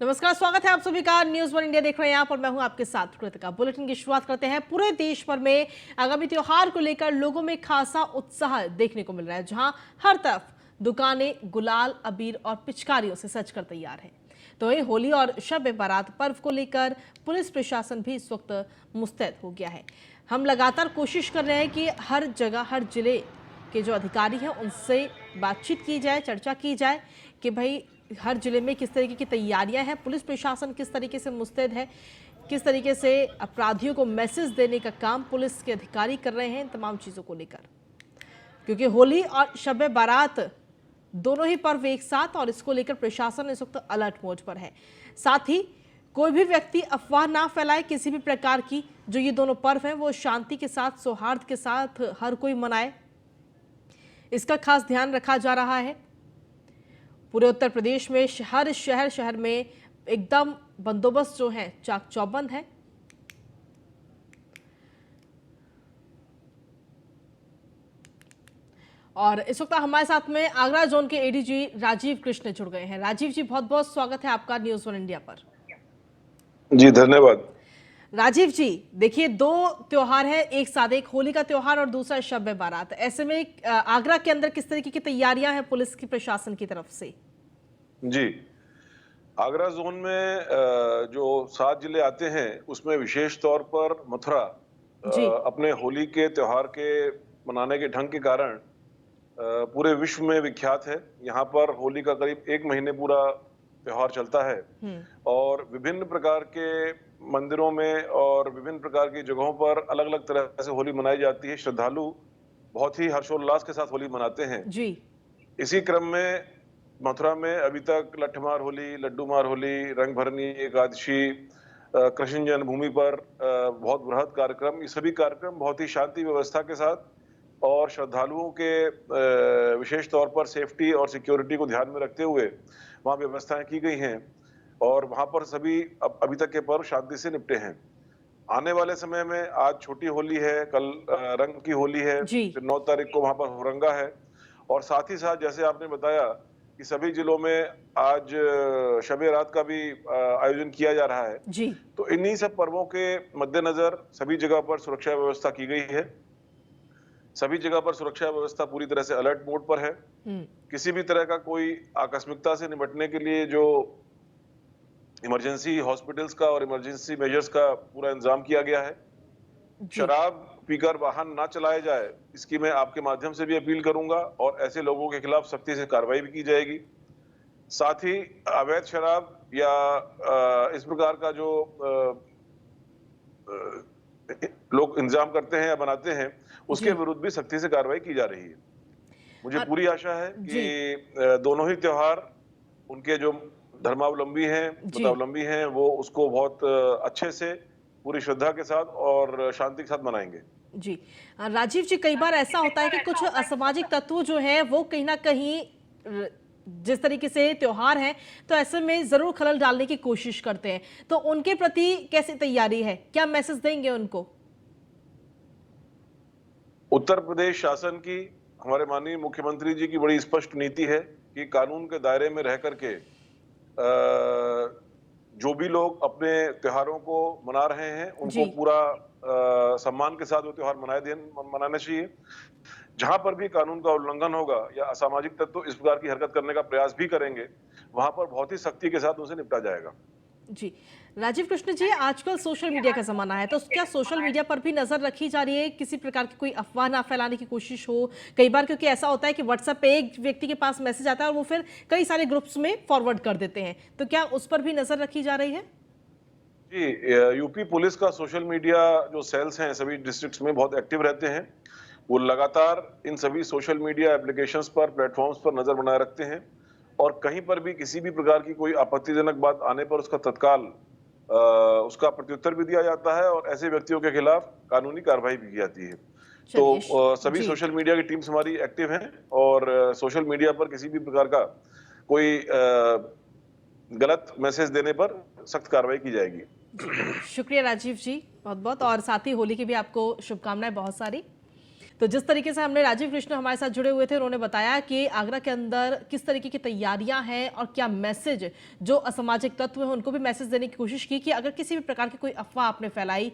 नमस्कार, स्वागत है आप सभी का न्यूज़ वन इंडिया देख रहे हैं आप और मैं हूं आपके साथ कृतिका। बुलेटिन की शुरुआत करते हैं। पूरे देश भर में आगामी त्योहार को लेकर लोगों में खासा उत्साह देखने को मिल रहा है, जहां हर तरफ दुकानें गुलाल, अबीर और पिचकारियों से सजकर तैयार है। तो वहीं होली और शब ए बारात पर्व को लेकर पुलिस प्रशासन भी इस वक्त मुस्तैद हो गया है। हम लगातार कोशिश कर रहे हैं कि हर जगह, हर जिले के जो अधिकारी हैं उनसे बातचीत की जाए, चर्चा की जाए कि भाई हर जिले में किस तरीके की तैयारियां हैं, पुलिस प्रशासन किस तरीके से मुस्तैद है, किस तरीके से अपराधियों को मैसेज देने का काम पुलिस के अधिकारी कर रहे हैं, इन तमाम चीज़ों को लेकर। क्योंकि होली और शब ए बारात दोनों ही पर्व एक साथ और इसको लेकर प्रशासन इस वक्त अलर्ट मोड पर है। साथ ही कोई भी व्यक्ति अफवाह ना फैलाए किसी भी प्रकार की। जो ये दोनों पर्व हैं वो शांति के साथ, सौहार्द के साथ हर कोई मनाए, इसका खास ध्यान रखा जा रहा है। पूरे उत्तर प्रदेश में हर शहर में एकदम बंदोबस्त जो है चाक चौबंद है। और इस वक्त हमारे साथ में आगरा जोन के एडीजी राजीव कृष्ण जुड़ गए हैं। राजीव जी, बहुत बहुत स्वागत है आपका न्यूज़ वन इंडिया पर। जी धन्यवाद। राजीव जी, देखिए, दो त्योहार है एक साथ, एक होली का त्योहार और दूसरा शब ए बारात। ऐसे में आगरा के अंदर किस तरीके की तैयारियां हैं पुलिस की, प्रशासन की तरफ से? जी, आगरा जोन में जो 7 जिले आते हैं उसमें विशेष तौर पर मथुरा जी। अपने होली के त्योहार के मनाने के ढंग के कारण पूरे विश्व में विख्यात है। यहाँ पर होली का करीब 1 महीने पूरा त्योहार चलता है और विभिन्न प्रकार के मंदिरों में और विभिन्न प्रकार की जगहों पर अलग अलग तरह से होली मनाई जाती है। श्रद्धालु बहुत ही हर्षोल्लास के साथ होली मनाते हैं। जी। इसी क्रम में मथुरा में अभी तक लठमार होली, लड्डू मार होली, रंग भरनी एकादशी, कृष्ण जन्मभूमि पर बहुत बृहद कार्यक्रम, ये सभी कार्यक्रम बहुत ही शांति व्यवस्था के साथ और श्रद्धालुओं के विशेष तौर पर सेफ्टी और सिक्योरिटी को ध्यान में रखते हुए वहाँ व्यवस्थाएं की गई हैं और वहाँ पर सभी अभी तक के पर्व शांति से निपटे हैं। आने वाले समय में आज छोटी होली है, कल रंग की होली है, फिर 9 तारीख को वहाँ पर हुरंगा है और साथ ही साथ जैसे आपने बताया कि सभी जिलों में आज शब-ए रात का भी आयोजन किया जा रहा है। जी। तो इन्हीं सब पर्वों के मद्देनजर सभी जगह पर सुरक्षा व्यवस्था की गई है। सभी जगह पर सुरक्षा व्यवस्था पूरी तरह से अलर्ट मोड पर है। किसी भी तरह का कोई आकस्मिकता से निपटने के लिए जो इमरजेंसी हॉस्पिटल्स का और इमरजेंसी मेजर्स का पूरा इंतजाम किया गया है। शराब पीकर वाहन ना चलाए जाए, इसकी मैं आपके माध्यम से भी अपील करूंगा और ऐसे लोगों के खिलाफ सख्ती से कार्रवाई भी की जाएगी। साथ ही अवैध शराब या इस प्रकार का जो लोग इंतजाम करते हैं या बनाते हैं, उसके विरुद्ध भी सख्ती से कार्रवाई की जा रही है। मुझे पूरी आशा है कि दोनों ही त्योहार उनके जो धर्मावलंबी हैं, मतावलंबी हैं, वो उसको बहुत अच्छे से पूरी श्रद्धा के साथ और शांति के साथ मनाएंगे। जी राजीव जी, कई बार ऐसा होता है कि कुछ असामाजिक तत्व जो है वो कहीं ना कहीं जिस तरीके से त्योहार है तो ऐसे में जरूर खलल डालने की कोशिश करते हैं, तो उनके प्रति कैसी तैयारी है, क्या मैसेज देंगे उनको? उत्तर प्रदेश शासन की, हमारे माननीय मुख्यमंत्री जी की बड़ी स्पष्ट नीति है कि कानून के दायरे में रह करके जो भी लोग अपने त्योहारों को मना रहे हैं उनको पूरा सम्मान के साथ वो त्योहार मनाना चाहिए। जहां पर भी कानून का उल्लंघन होगा या असामाजिक तत्व इस प्रकार की हरकत करने का प्रयास भी करेंगे, वहां पर बहुत ही सख्ती के साथ उनसे निपटा जाएगा। जी राजीव कृष्ण जी, आजकल सोशल मीडिया का जमाना है, तो क्या सोशल मीडिया पर भी नजर रखी जा रही है, किसी प्रकार की कोई अफवाह ना फैलाने की कोशिश हो? कई बार क्योंकि ऐसा होता है कि व्हाट्सएप पे एक व्यक्ति के पास मैसेज आता है और वो फिर कई सारे ग्रुप्स में फॉरवर्ड कर देते हैं, तो क्या उस पर भी नजर रखी जा रही है? जी, यूपी पुलिस का सोशल मीडिया जो सेल्स हैं सभी डिस्ट्रिक्ट्स में बहुत एक्टिव रहते हैं। वो लगातार इन सभी सोशल मीडिया एप्लीकेशंस पर, प्लेटफॉर्म्स पर नजर बनाए रखते हैं और कहीं पर भी किसी भी प्रकार की कोई आपत्तिजनक बात आने पर उसका तत्काल उसका प्रत्युत्तर भी दिया जाता है और ऐसे व्यक्तियों के खिलाफ कानूनी कार्रवाई भी की जाती है। तो सभी सोशल मीडिया की टीम्स हमारी एक्टिव हैं और सोशल मीडिया पर किसी भी प्रकार का कोई गलत मैसेज देने पर सख्त कार्रवाई की जाएगी। शुक्रिया राजीव जी, बहुत बहुत, और साथ ही होली की भी आपको शुभकामनाएं बहुत सारी। तो जिस तरीके से हमने राजीव कृष्ण हमारे साथ जुड़े हुए थे, उन्होंने बताया कि आगरा के अंदर किस तरीके की तैयारियां हैं और क्या मैसेज जो असामाजिक तत्व हैं उनको भी मैसेज देने की कोशिश की कि अगर किसी भी प्रकार की कोई अफवाह आपने फैलाई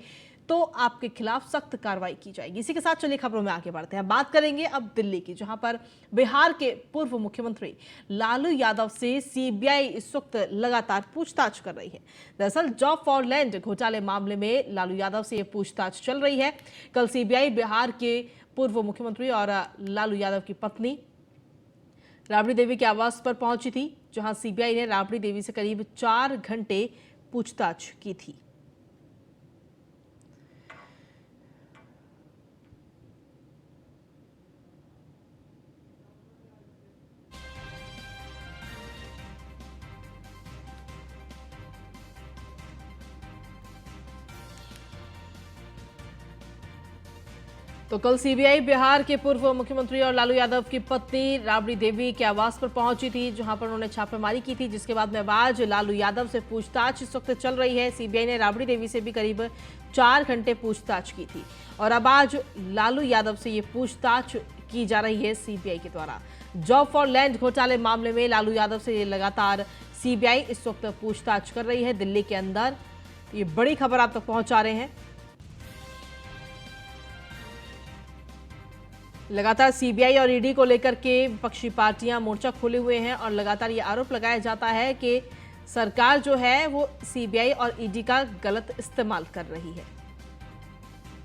तो आपके खिलाफ सख्त कार्रवाई की जाएगी। इसी के साथ चलिए खबरों में आगे बढ़ते हैं। बात करेंगे अब दिल्ली की, जहां पर बिहार के पूर्व मुख्यमंत्री लालू यादव से सीबीआई इस वक्त लगातार पूछताछ कर रही है। दरअसल जॉब फॉर लैंड घोटाले मामले में लालू यादव से यह पूछताछ चल रही है। कल सीबीआई बिहार के पूर्व मुख्यमंत्री और लालू यादव की पत्नी राबड़ी देवी के आवास पर पहुंची थी, जहां सीबीआई ने राबड़ी देवी से करीब 4 घंटे पूछताछ की थी। तो कल सीबीआई बिहार के पूर्व मुख्यमंत्री और लालू यादव की पत्नी राबड़ी देवी के आवास पर पहुंची थी, जहां पर उन्होंने छापेमारी की थी, जिसके बाद में आज लालू यादव से पूछताछ इस वक्त चल रही है। सीबीआई ने राबड़ी देवी से भी करीब 4 घंटे पूछताछ की थी और अब आज लालू यादव से ये पूछताछ की जा रही है सीबीआई के द्वारा। जॉब फॉर लैंड घोटाले मामले में लालू यादव से लगातार सीबीआई इस वक्त पूछताछ कर रही है दिल्ली के अंदर। ये बड़ी खबर आप तक पहुंचा रहे हैं। लगातार सीबीआई और ईडी को लेकर के विपक्षी पार्टियां मोर्चा खोले हुए हैं और लगातार ये आरोप लगाया जाता है कि सरकार जो है वो सीबीआई और ईडी का गलत इस्तेमाल कर रही है।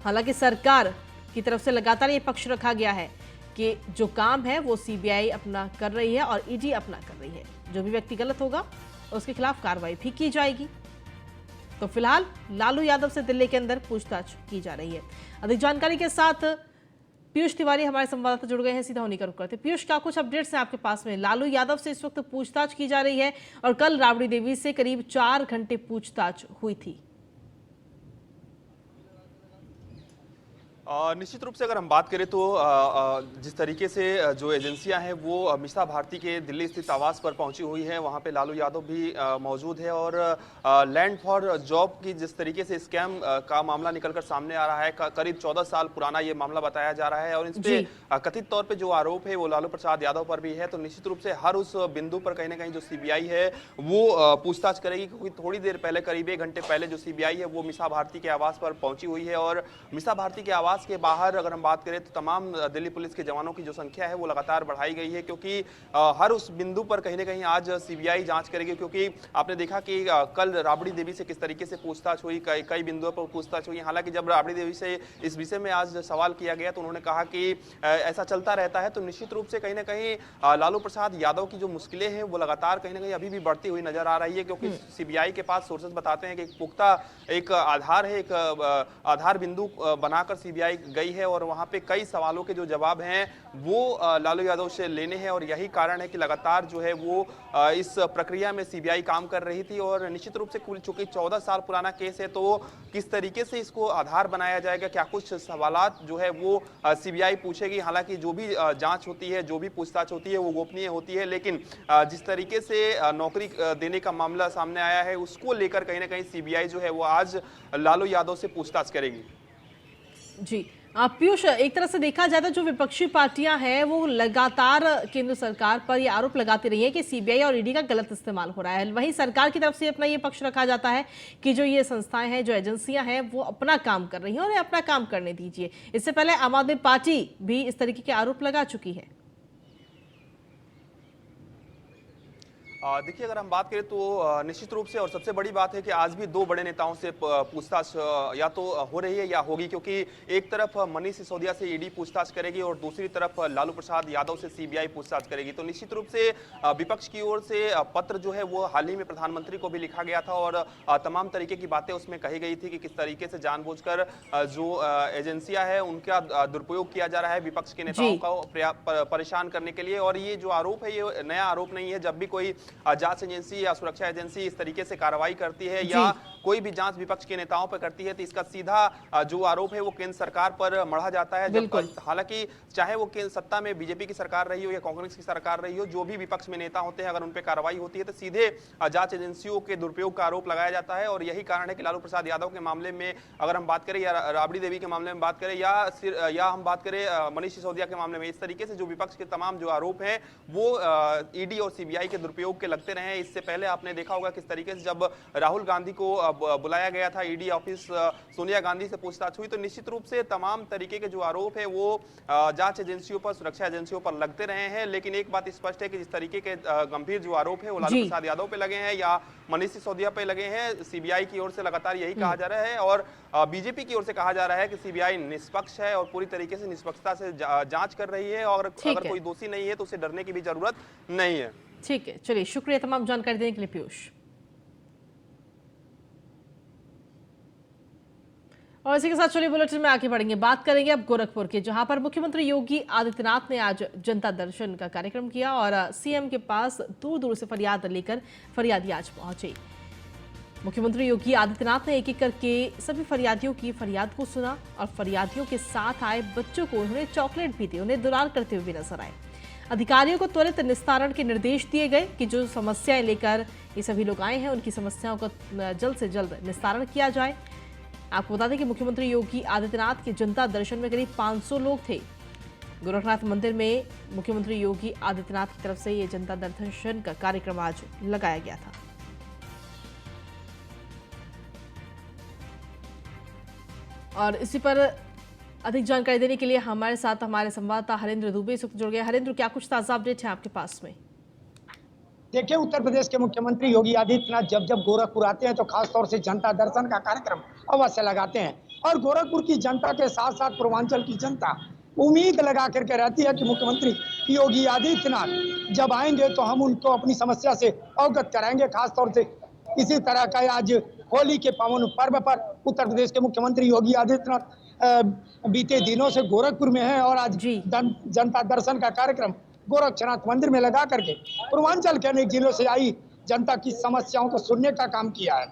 हालांकि सरकार की तरफ से लगातार ये पक्ष रखा गया है कि जो काम है वो सीबीआई अपना कर रही है और ईडी अपना कर रही है। जो भी व्यक्ति गलत होगा उसके खिलाफ कार्रवाई भी की जाएगी। तो फिलहाल लालू यादव से दिल्ली के अंदर पूछताछ की जा रही है। अधिक जानकारी के साथ पीयूष तिवारी हमारे संवाददाता जुड़ गए हैं, सीधा उन्हीं का रुख करते हैं। पीयूष, क्या कुछ अपडेट्स हैं आपके पास में? लालू यादव से इस वक्त पूछताछ की जा रही है और कल राबड़ी देवी से करीब 4 घंटे पूछताछ हुई थी। निश्चित रूप से अगर हम बात करें तो जिस तरीके से जो एजेंसियां हैं वो मीसा भारती के दिल्ली स्थित आवास पर पहुंची हुई है, वहां पे लालू यादव भी मौजूद है और लैंड फॉर जॉब की जिस तरीके से स्कैम का मामला निकलकर सामने आ रहा है, करीब 14 साल पुराना ये मामला बताया जा रहा है और इस पे कथित तौर पे जो आरोप है वो लालू प्रसाद यादव पर भी है। तो निश्चित रूप से हर उस बिंदु पर कहीं ना कहीं जो सीबीआई है वो पूछताछ करेगी, क्योंकि थोड़ी देर पहले, करीब 1 घंटे पहले जो सीबीआई है वो मीसा भारती के आवास पर पहुंची हुई है और मीसा भारती के आवास के बाहर अगर हम बात करें तो तमाम दिल्ली पुलिस के जवानों की जो संख्या है वो लगातार बढ़ाई गई है, क्योंकि हर उस बिंदु पर कहीं ना कहीं आज सीबीआई जांच करेगी। क्योंकि आपने देखा कि कल राबड़ी देवी से किस तरीके से पूछताछ हुई, कई बिंदुओं पर पूछताछ हुई। हालांकि जब राबड़ी देवी से इस विषय में आज सवाल किया गया तो उन्होंने कहा कि ऐसा चलता रहता है। तो निश्चित रूप से कहीं ना कहीं लालू प्रसाद यादव की जो मुश्किलें हैं वो लगातार कहीं ना कहीं अभी भी बढ़ती हुई नजर आ रही है, क्योंकि सीबीआई के पास सोर्सेज बताते हैं कि एक पुख्ता एक आधार है, एक आधार बिंदु बनाकर सीबीआई गई है और वहां पे कई सवालों के जो जवाब हैं वो लालू यादव से लेने हैं और यही कारण है कि लगातार जो है वो इस प्रक्रिया में सीबीआई काम कर रही थी। और निश्चित रूप से चूंकि 14 साल पुराना केस है तो किस तरीके से इसको आधार बनाया जाएगा, क्या कुछ सवालात जो है वो सीबीआई पूछेगी। हालांकि जो भी जांच होती है, जो भी पूछताछ होती है वो गोपनीय होती है, लेकिन जिस तरीके से नौकरी देने का मामला सामने आया है उसको लेकर कहीं ना कहीं सीबीआई जो है वो आज लालू यादव से पूछताछ करेगी। जी पीयूष, एक तरह से देखा जाए तो जो विपक्षी पार्टियां हैं वो लगातार केंद्र सरकार पर ये आरोप लगाती रही है कि सीबीआई और ईडी का गलत इस्तेमाल हो रहा है। वहीं सरकार की तरफ से अपना ये पक्ष रखा जाता है कि जो ये संस्थाएं हैं, जो एजेंसियां हैं वो अपना काम कर रही हैं और अपना काम करने दीजिए। इससे पहले आम आदमी पार्टी भी इस तरीके के आरोप लगा चुकी है। देखिए, अगर हम बात करें तो निश्चित रूप से और सबसे बड़ी बात है कि आज भी 2 बड़े नेताओं से पूछताछ या तो हो रही है या होगी, क्योंकि एक तरफ मनीष सिसोदिया से ईडी पूछताछ करेगी और दूसरी तरफ लालू प्रसाद यादव से सीबीआई पूछताछ करेगी। तो निश्चित रूप से विपक्ष की ओर से पत्र जो है वो हाल ही में प्रधानमंत्री को भी लिखा गया था और तमाम तरीके की बातें उसमें कही गई थी कि किस तरीके से जानबूझकर जो एजेंसियां है उनका दुरुपयोग किया जा रहा है विपक्ष के नेताओं को परेशान करने के लिए। और ये जो आरोप है ये नया आरोप नहीं है। जब भी कोई जांच एजेंसी या सुरक्षा एजेंसी इस तरीके से कार्रवाई करती है या कोई भी जांच विपक्ष के नेताओं पर करती है तो इसका सीधा जो आरोप है वो केंद्र सरकार पर मढ़ा जाता है। जब हालांकि चाहे वो केंद्र सत्ता में बीजेपी की सरकार रही हो या कांग्रेस की सरकार रही हो, जो भी विपक्ष में नेता होते हैं अगर उन पर कार्रवाई होती है तो सीधे जांच एजेंसियों के दुरुपयोग का आरोप लगाया जाता है। और यही कारण है कि लालू प्रसाद यादव के मामले में अगर हम बात करें या राबड़ी देवी के मामले में बात करें या हम बात करें मनीष सिसोदिया के मामले में, इस तरीके से जो विपक्ष के तमाम जो आरोप हैं वो ईडी और सीबीआई के दुरुपयोग के लगते रहे हैं। इससे पहले आपने देखा होगा किस तरीके से जब राहुल गांधी को बुलाया गया था ईडी ऑफिस, सोनिया गांधी से पूछताछ हुई, तो निश्चित रूप से तमाम तरीके के जो आरोप है वो जांच एजेंसियों पर, सुरक्षा एजेंसियों पर लगते रहे हैं। लेकिन एक बात स्पष्ट है कि जिस तरीके के गंभीर जो आरोप है वो लालू प्रसाद यादव पे लगे हैं या मनीष सिसोदिया पे लगे हैं, सीबीआई की ओर से लगातार यही कहा जा रहा है और बीजेपी की ओर से कहा जा रहा है कि सीबीआई निष्पक्ष है और पूरी तरीके से निष्पक्षता से जांच कर रही है और अगर कोई दोषी नहीं है तो उसे डरने की भी जरूरत नहीं है। ठीक है, चलिए शुक्रिया तमाम जानकारी देने के लिए पीयूष। और इसी के साथ चलिए बुलेटिन में आगे बढ़ेंगे, बात करेंगे अब गोरखपुर की, जहां पर मुख्यमंत्री योगी आदित्यनाथ ने आज जनता दर्शन का कार्यक्रम किया और सीएम के पास दूर दूर से फरियाद लेकर फरियादी आज पहुंचे। मुख्यमंत्री योगी आदित्यनाथ ने एक एक करके सभी फरियादियों की फरियाद को सुना और फरियादियों के साथ आए बच्चों को उन्होंने चॉकलेट भी दी, उन्हें दुलार करते हुए भी नजर आए। अधिकारियों को त्वरित निस्तारण के निर्देश दिए गए कि जो समस्याएं लेकर ये सभी लोग आए हैं उनकी समस्याओं का जल्द से जल्द निस्तारण किया जाए। आपको बता दें कि मुख्यमंत्री योगी आदित्यनाथ के जनता दर्शन में करीब 500 लोग थे। गोरखनाथ मंदिर में मुख्यमंत्री योगी आदित्यनाथ की तरफ से ये जनता दर्शन का कार्यक्रम आज लगाया गया था। और इसी पर अधिक जानकारी देने के लिए हमारे साथ हमारे संवाददाता हरेंद्र दुबे इस वक्त जुड़ गए। हरेंद्र, क्या कुछ ताजा अपडेट है आपके पास में? देखिए, उत्तर प्रदेश के मुख्यमंत्री योगी आदित्यनाथ जब जब गोरखपुर आते हैं तो खास तौर से जनता दर्शन का कार्यक्रम अवश्य लगाते हैं और गोरखपुर की जनता के साथ साथ पूर्वांचल की जनता उम्मीद लगा करके रहती है कि मुख्यमंत्री योगी आदित्यनाथ जब आएंगे तो हम उनको अपनी समस्या से अवगत कराएंगे। खास तौर से इसी तरह का आज होली के पावन पर्व पर उत्तर प्रदेश के मुख्यमंत्री योगी आदित्यनाथ बीते दिनों से गोरखपुर में है और आज जनता दर्शन का कार्यक्रम गोरक्षनाथ मंदिर में लगा करके पूर्वांचल के अनेक जिलों से आई जनता की समस्याओं को सुनने का काम किया है।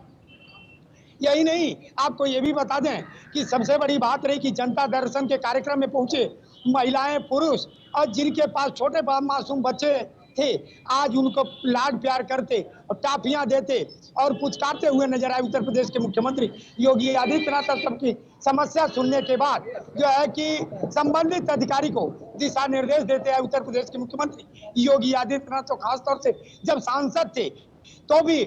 यही नहीं, आपको ये भी बता दें कि सबसे बड़ी बात रही कि जनता दर्शन के कार्यक्रम में पहुंचे महिलाएं, पुरुष और जिनके पास छोटे मासूम बच्चे थे, आज उनको लाड प्यार करते और टाफियां देते और पुचकारते हुए नजर आए उत्तर प्रदेश के मुख्यमंत्री योगी आदित्यनाथ। सबकी समस्या सुनने के बाद जो है कि संबंधित अधिकारी को दिशा निर्देश देते हैं उत्तर प्रदेश के मुख्यमंत्री योगी आदित्यनाथ। तो खास तौर से जब सांसद थे तो भी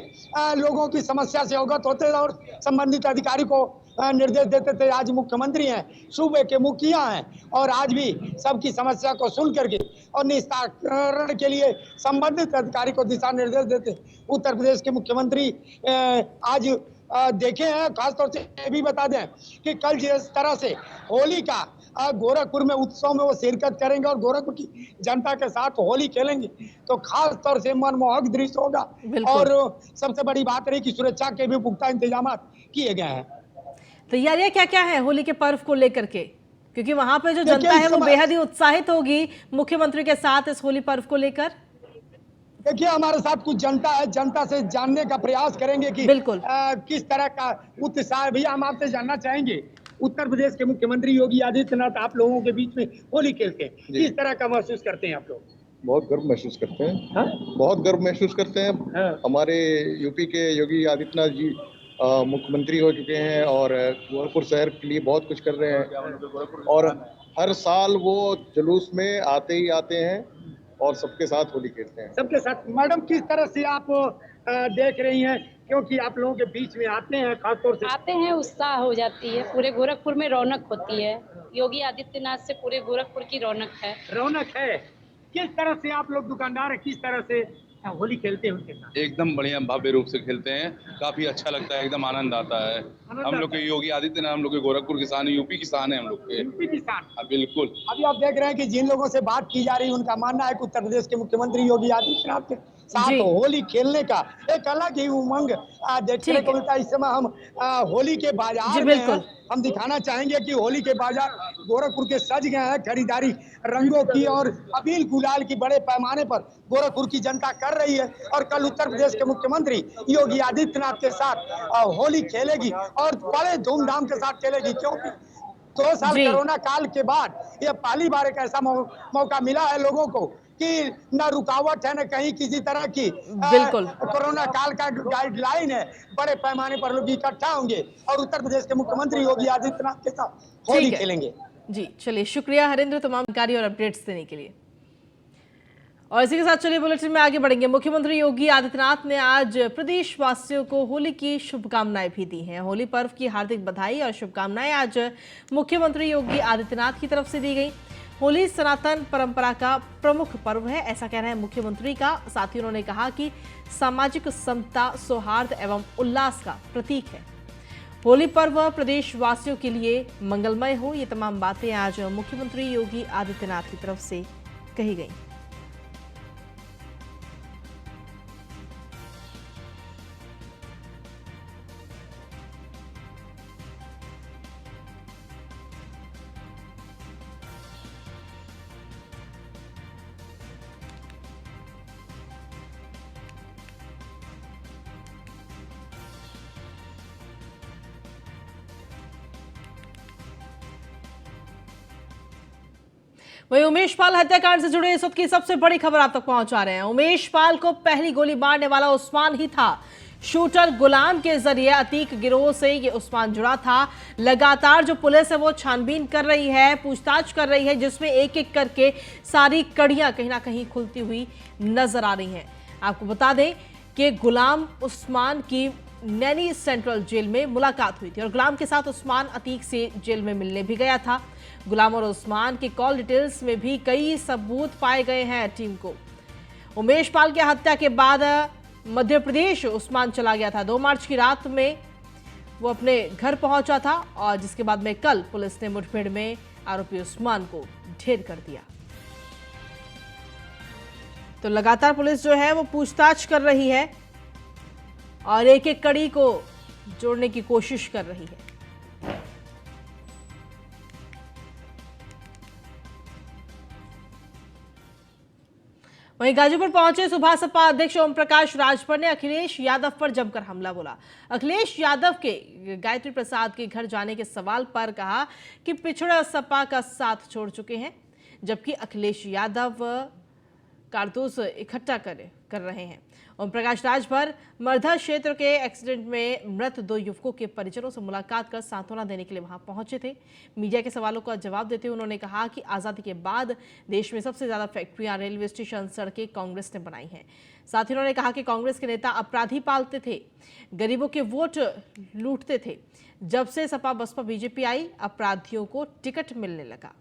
लोगों की समस्या से अवगत होते और संबंधित अधिकारी को निर्देश देते थे। आज मुख्यमंत्री हैं, सूबे के मुखिया हैं और आज भी सबकी समस्या को सुन करके और निस्तारण के लिए संबंधित अधिकारी को दिशा निर्देश देते उत्तर प्रदेश के मुख्यमंत्री आज देखे हैं। खासतौर से ये भी बता दें कि कल जिस तरह से होली का गोरखपुर में उत्सव में वो शिरकत करेंगे और गोरखपुर की जनता के साथ होली खेलेंगे तो खास तौर से मनमोहक दृश्य होगा। और सबसे बड़ी बात रही कि सुरक्षा के भी पुख्ता इंतजाम किए गए हैं। तैयारियां क्या क्या है होली के पर्व को लेकर के, क्योंकि वहां पे जो जनता है वो बेहद ही उत्साहित होगी मुख्यमंत्री के साथ इस होली पर्व को लेकर? देखिए, हमारे साथ कुछ जनता है, जनता से जानने का प्रयास करेंगे कि बिल्कुल किस तरह का उत्साह। भैया, हम आपसे जानना चाहेंगे, उत्तर प्रदेश के मुख्यमंत्री योगी आदित्यनाथ आप लोगों के बीच में होली खेलते हैं, किस तरह का महसूस करते हैं आप लोग? बहुत गर्व महसूस करते हैं। बहुत गर्व महसूस करते हैं। हमारे यूपी के योगी आदित्यनाथ जी मुख्यमंत्री हो चुके हैं और गोरखपुर शहर के लिए बहुत कुछ कर रहे हैं और हर साल वो जुलूस में आते ही आते हैं और सबके साथ होली खेलते हैं। सबके साथ। मैडम, किस तरह से आप देख रही हैं, क्योंकि आप लोगों के बीच में आते हैं, खासतौर से आते हैं, उत्साह हो जाती है, पूरे गोरखपुर में रौनक होती है। योगी आदित्यनाथ से पूरे गोरखपुर की रौनक है। रौनक है। किस तरह से आप लोग दुकानदार किस तरह से होली खेलते हैं उनके साथ? एकदम बढ़िया भव्य रूप से खेलते हैं, काफी अच्छा लगता है, एकदम आनंद आता है। हम लोग के योगी आदित्यनाथ हम लोग के गोरखपुर किसान है, यूपी किसान है हम लोग के। यूपी किसान? बिल्कुल। अभी आप देख रहे हैं कि जिन लोगों से बात की जा रही है उनका मानना है कि उत्तर प्रदेश के मुख्यमंत्री योगी आदित्यनाथ के साथ जी। होली खेलने का एक अलग ही उमंग देखने ठीक को है। मिलता है। इस समय हम होली के जी, बाजार में हैं। बिल्कुल। हम दिखाना चाहेंगे कि होली के बाजार गोरखपुर के सज गए हैं। खरीदारी रंगों की और अबीर गुलाल की बड़े पैमाने पर गोरखपुर की जनता कर रही है और कल उत्तर प्रदेश के मुख्यमंत्री योगी आदित्यनाथ के साथ होली खेलेगी और बड़े धूमधाम के साथ खेलेगी, क्योंकि 2 साल जी, कोरोना काल के बाद ये पहली बार एक ऐसा मौका मिला है लोगों को कि न रुकावट है न कहीं किसी तरह की बिल्कुल। कोरोना काल का गाइडलाइन है। बड़े पैमाने पर लोग इकट्ठा होंगे और उत्तर प्रदेश के मुख्यमंत्री योगी आदित्यनाथ के साथ होली ठीक है। खेलेंगे। जी, चलिए शुक्रिया हरेंद्र तमाम जानकारी और अपडेट्स देने के लिए। और इसी के साथ चलिए बुलेटिन में आगे बढ़ेंगे। मुख्यमंत्री योगी आदित्यनाथ ने आज प्रदेशवासियों को होली की शुभकामनाएं भी दी हैं। होली पर्व की हार्दिक बधाई और शुभकामनाएं आज मुख्यमंत्री योगी आदित्यनाथ की तरफ से दी गई। होली सनातन परंपरा का प्रमुख पर्व है, ऐसा कहना है मुख्यमंत्री का। साथ ही उन्होंने कहा कि सामाजिक समता, सौहार्द एवं उल्लास का प्रतीक है। होली पर्व प्रदेशवासियों के लिए मंगलमय हो, ये तमाम बातें आज मुख्यमंत्री योगी आदित्यनाथ की तरफ से कही गई। वहीं उमेश पाल हत्याकांड से जुड़े इस वक्त की सबसे बड़ी खबर आप तक पहुंचा रहे हैं। उमेश पाल को पहली गोली मारने वाला उस्मान ही था। शूटर गुलाम के जरिए अतीक गिरोह से ये उस्मान जुड़ा था। लगातार जो पुलिस है वो छानबीन कर रही है, पूछताछ कर रही है, जिसमें एक एक करके सारी कड़ियां कहीं ना कहीं खुलती हुई नजर आ रही हैं। आपको बता दें कि गुलाम उस्मान की नैनी सेंट्रल जेल में मुलाकात हुई थी और गुलाम के साथ उस्मान अतीक से जेल में मिलने भी गया था। गुलाम और उस्मान के कॉल डिटेल्स में भी कई सबूत पाए गए हैं टीम को। उमेश पाल की हत्या के बाद मध्य प्रदेश उस्मान चला गया था। 2 मार्च की रात में वो अपने घर पहुंचा था और जिसके बाद में कल पुलिस ने मुठभेड़ में आरोपी उस्मान को ढेर कर दिया। तो लगातार पुलिस जो है वो पूछताछ कर रही है और एक एक कड़ी को जोड़ने की कोशिश कर रही है। वहीं गाजीपुर पहुंचे सुभाष सपा अध्यक्ष ओम प्रकाश राजभर ने अखिलेश यादव पर जमकर हमला बोला। अखिलेश यादव के गायत्री प्रसाद के घर जाने के सवाल पर कहा कि पिछड़ा सपा का साथ छोड़ चुके हैं, जबकि अखिलेश यादव कारतूस इकट्ठा कर रहे हैं। ओम प्रकाश राजभर मर्धा क्षेत्र के एक्सीडेंट में मृत 2 युवकों के परिजनों से मुलाकात कर सांत्वना देने के लिए वहां पहुंचे थे। मीडिया के सवालों का जवाब देते हुए उन्होंने कहा कि आज़ादी के बाद देश में सबसे ज्यादा फैक्ट्रियां, रेलवे स्टेशन, सड़कें कांग्रेस ने बनाई हैं। साथ ही उन्होंने कहा कि कांग्रेस के नेता अपराधी पालते थे, गरीबों के वोट लूटते थे। जब से सपा बसपा बीजेपी आई, अपराधियों को टिकट मिलने लगा।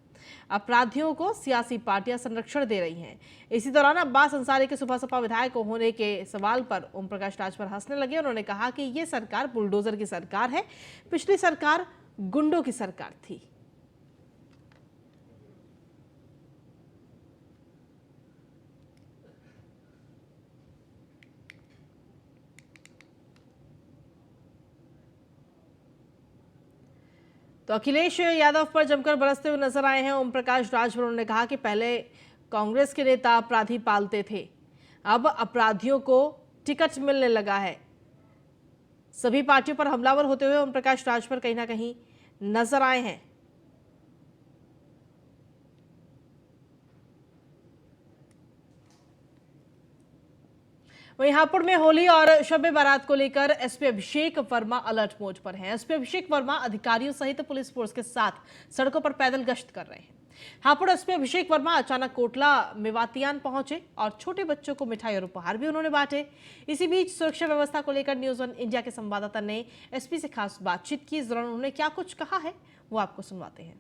अपराधियों को सियासी पार्टियां संरक्षण दे रही हैं। इसी दौरान अब्बास अंसारी के सुबह सपा विधायक होने के सवाल पर ओम प्रकाश राजभर हंसने लगे। उन्होंने कहा कि ये सरकार बुलडोजर की सरकार है, पिछली सरकार गुंडों की सरकार थी। तो अखिलेश यादव पर जमकर बरसते हुए नजर आए हैं ओम प्रकाश राजभर। उन्होंने कहा कि पहले कांग्रेस के नेता अपराधी पालते थे, अब अपराधियों को टिकट मिलने लगा है। सभी पार्टियों पर हमलावर होते हुए ओम प्रकाश राजभर कहीं ना कहीं नजर आए हैं। वहीं हापुड़ में होली और शब बारात को लेकर एसपी अभिषेक वर्मा अलर्ट मोड पर हैं। एसपी अभिषेक वर्मा अधिकारियों सहित पुलिस फोर्स के साथ सड़कों पर पैदल गश्त कर रहे हैं। हापुड़ एसपी अभिषेक वर्मा अचानक कोटला मेवातियान पहुंचे और छोटे बच्चों को मिठाई और उपहार भी उन्होंने बांटे। इसी बीच सुरक्षा व्यवस्था को लेकर न्यूज़ 1 इंडिया के संवाददाता ने एसपी से खास बातचीत की। इस दौरान उन्होंने क्या कुछ कहा है वो आपको सुनवाते हैं।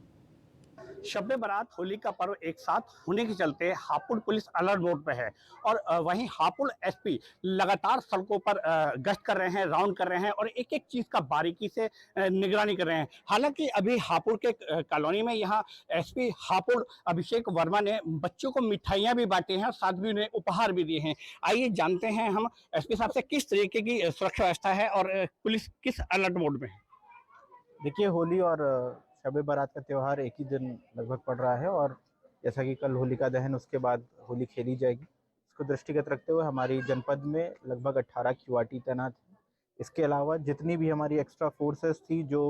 शब बारात होली का पर्व एक साथ होने के चलते हापुड़ पुलिस अलर्ट मोड पे है और वहीं हापुड़ एसपी लगातार सड़कों पर गश्त कर रहे हैं, राउंड कर रहे हैं और एक एक चीज का बारीकी से निगरानी कर रहे हैं। हालांकि अभी हापुड़ के कॉलोनी में यहाँ एसपी हापुड़ अभिषेक वर्मा ने बच्चों को मिठाइयां भी बांटी हैं और साथ भी उन्हें उपहार भी दिए हैं। आइए जानते हैं हम एसपी साहब से किस तरीके की सुरक्षा व्यवस्था है और पुलिस किस अलर्ट मोड में है। देखिए, होली और शब बारात का त्यौहार एक ही दिन लगभग पड़ रहा है और जैसा कि कल होलिका दहन, उसके बाद होली खेली जाएगी। इसको दृष्टिगत रखते हुए हमारी जनपद में लगभग 18 क्यूआरटी तैनात हैं। इसके अलावा जितनी भी हमारी एक्स्ट्रा फोर्सेस थी जो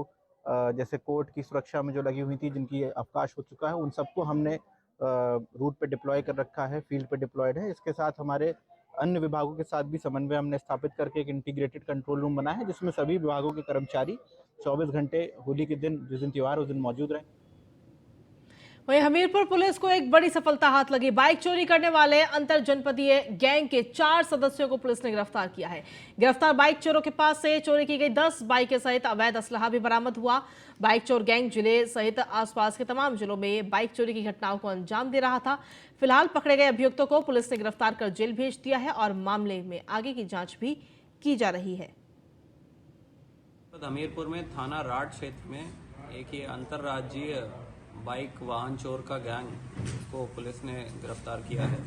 जैसे कोर्ट की सुरक्षा में जो लगी हुई थी, जिनकी अवकाश हो चुका है, उन सबको हमने रूट पे डिप्लॉय कर रखा है, फील्ड पे डिप्लॉयड है। इसके साथ हमारे अन्य विभागों के साथ भी समन्वय हमने स्थापित करके एक इंटीग्रेटेड कंट्रोल रूम बना है, जिसमें सभी विभागों के कर्मचारी 24 घंटे होली के दिन, जिस दिन त्यौहार, उस दिन मौजूद रहे। वहीं हमीरपुर पुलिस को एक बड़ी सफलता हाथ लगी। बाइक चोरी करने वाले अंतर जनपदीय गैंग के 4 सदस्यों को पुलिस ने गिरफ्तार किया है। गिरफ्तार बाइक चोरों के पास से चोरी की गई 10 बाइकें सहित अवैध असलहा भी बरामद हुआ। बाइक चोर गैंग जिले सहित आसपास के तमाम जिलों में बाइक चोरी की घटनाओं को अंजाम दे रहा था। फिलहाल पकड़े गए अभियुक्तों को पुलिस ने गिरफ्तार कर जेल भेज दिया है और मामले में आगे की जांच भी की जा रही है। हमीरपुर में थाना राड क्षेत्र में एक ये अंतर्राज्यीय बाइक वाहन चोर का गैंग को पुलिस ने गिरफ्तार किया है।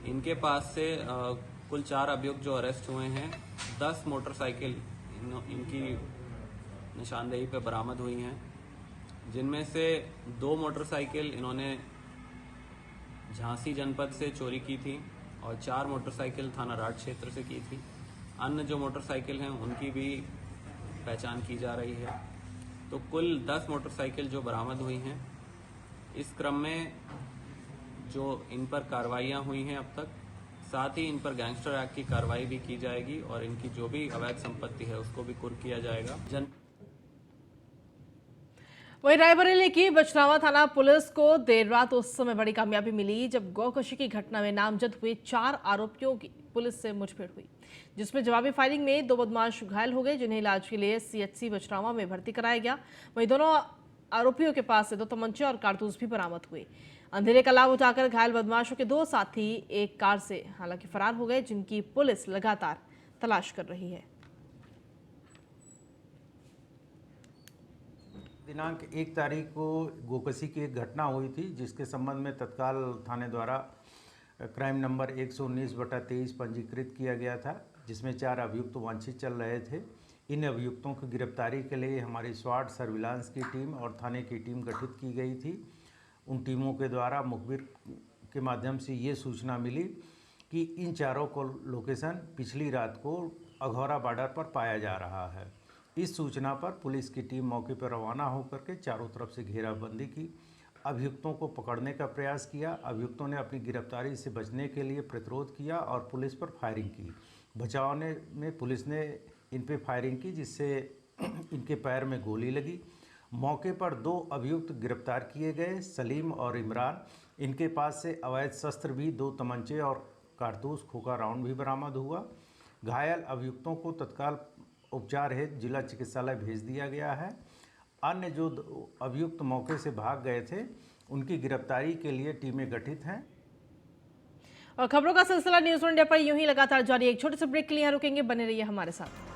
इनके पास से कुल 4 अभियुक्त जो अरेस्ट हुए हैं, 10 मोटरसाइकिल इनकी निशानदेही पे बरामद हुई हैं, जिनमें से 2 मोटरसाइकिल इन्होंने झांसी जनपद से चोरी की थी और 4 मोटरसाइकिल थाना राड क्षेत्र से की थी। अन्य जो मोटरसाइकिल हैं उनकी भी पहचान की जा रही है। तो कुल 10 मोटरसाइकिल जो बरामद हुई हैं, इस क्रम में जो इन पर कार्रवाइयां हुई हैं अब तक, साथ ही इन पर गैंगस्टर एक्ट की कार्रवाई भी की जाएगी और इनकी जो भी अवैध संपत्ति है उसको भी कुर्क किया जाएगा। वहीं रायबरेली की बछरावा थाना पुलिस को देर रात उस समय बड़ी कामयाबी मिली जब गौकशी की घटना में नामजद हुए 4 आरोपियों की पुलिस से मुठभेड़ हुई, जिसमें जवाबी फायरिंग में 2 बदमाश घायल हो गए, जिन्हें इलाज के लिए सीएचसी बछरावा में भर्ती कराया गया। वहीं दोनों आरोपियों के पास से 2 तमंचे और कारतूस भी बरामद हुए। अंधेरे का लाभ उठाकर घायल बदमाशों के 2 साथी एक कार से हालांकि फरार हो गए, जिनकी पुलिस लगातार तलाश कर रही है। दिनांक 1 तारीख को गोकसी की एक घटना हुई थी, जिसके संबंध में तत्काल थाने द्वारा क्राइम नंबर 119/23 पंजीकृत किया गया था, जिसमें 4 अभियुक्त वांछित चल रहे थे। इन अभियुक्तों की गिरफ्तारी के लिए हमारी स्वाट सर्विलांस की टीम और थाने की टीम गठित की गई थी। उन टीमों के द्वारा मुखबिर के माध्यम से ये सूचना मिली कि इन चारों को लोकेशन पिछली रात को अघौरा बॉर्डर पर पाया जा रहा है। इस सूचना पर पुलिस की टीम मौके पर रवाना होकर के चारों तरफ से घेराबंदी की, अभियुक्तों को पकड़ने का प्रयास किया। अभियुक्तों ने अपनी गिरफ्तारी से बचने के लिए प्रतिरोध किया और पुलिस पर फायरिंग की। बचाव में पुलिस ने इन पे फायरिंग की, जिससे इनके पैर में गोली लगी। मौके पर 2 अभियुक्त गिरफ्तार किए गए, सलीम और इमरान। इनके पास से अवैध शस्त्र भी, 2 तमंचे और कारतूस, खोखा राउंड भी बरामद हुआ। घायल अभियुक्तों को तत्काल उपचार हेतु जिला चिकित्सालय भेज दिया गया है। अन्य जो अभियुक्त मौके से भाग गए थे, उनकी गिरफ्तारी के लिए टीमें गठित हैं। और खबरों का सिलसिला न्यूज़ इंडिया पर यूं ही लगातार जारी। एक छोटे से ब्रेक के लिए यहाँ रुकेंगे, बने रहिए हमारे साथ।